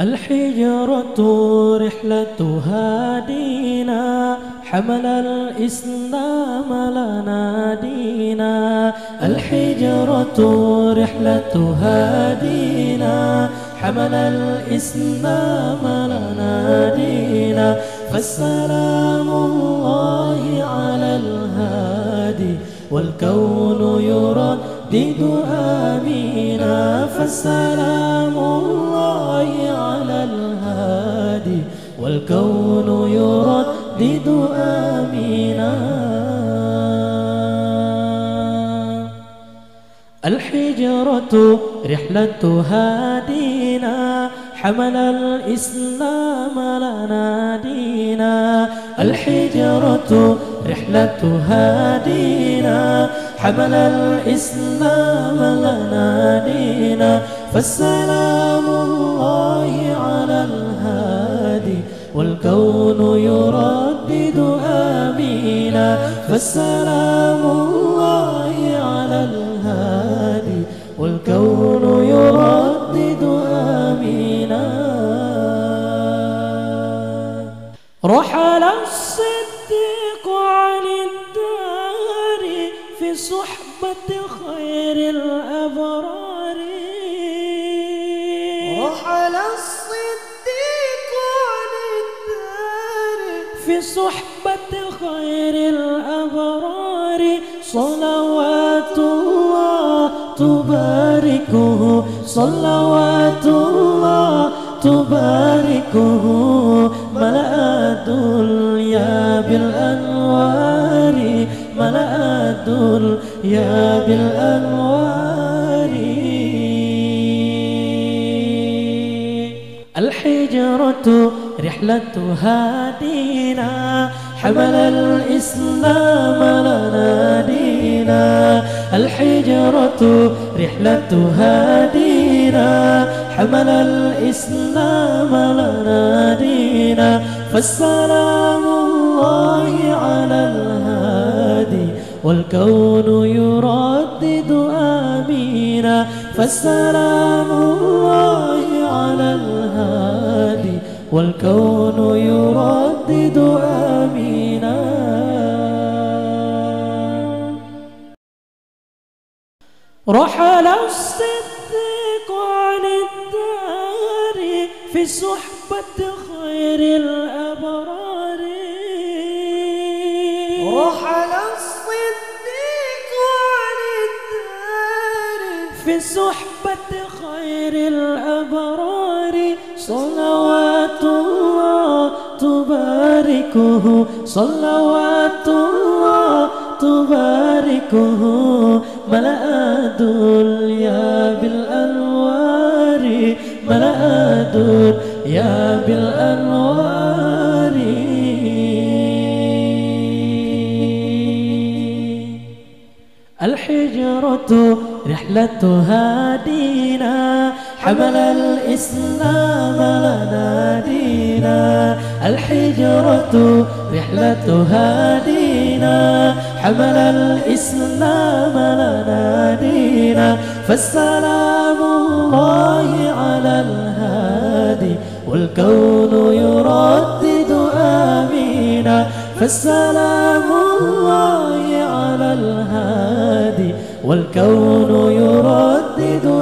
الحجرة رحلة هادينا، حمل الإسلام لنا دينا. الحجرة رحلة هادينا، حمل الإسلام لنا دينا. فالسلام الله على الهادي والكون يردد آمينا. فالسلام الله على الهادي والكون يردد آمينا. الحجرة رحلة هادينا، حمل الإسلام لنا دينا. الحجرة رحلة هادينا، حمل الإسلام لنا دينا. فالسلام الله على الهادي والكون يردد آمينا. فالسلام الله على الهادي والكون يردد آمينا. رحل الصديق عن الدار في صحبة خير الأبرار. رحل الصديق عن الدار في صحبة خير الأبرار. صلوات الله تباركه، صلوات الله تباركه. ملأ الدنيا بالأنوار، ملأ الدنيا بالأنوار. الحجرة رحلة هادينا، حمل الإسلام لنا دينا. الحجرة رحلة هادينا، حمل الإسلام لنا دينا. فالسلام الله على الهادي والكون يردد آمينا. فالسلام الله على الهادي والكون يردد آمينا. رحل الصديق عن الدار في صحبة خير الأبرار. رحل الصديق عن الدار في صحبة خير الأبرار. صلوات الله تباركه، صلوات الله تباركه. ملأ الدنيا بالأنوار، ملأ الدنيا بالأنوار. الحجرة رحلة هادينا، حمل الإسلام لنا دينا. الحجرة رحلة هادينا، حمل الإسلام لنا دينا. فالسلام الله على الهادي والكون يردد آمينا. فالسلام الله على الهادي والكون يردد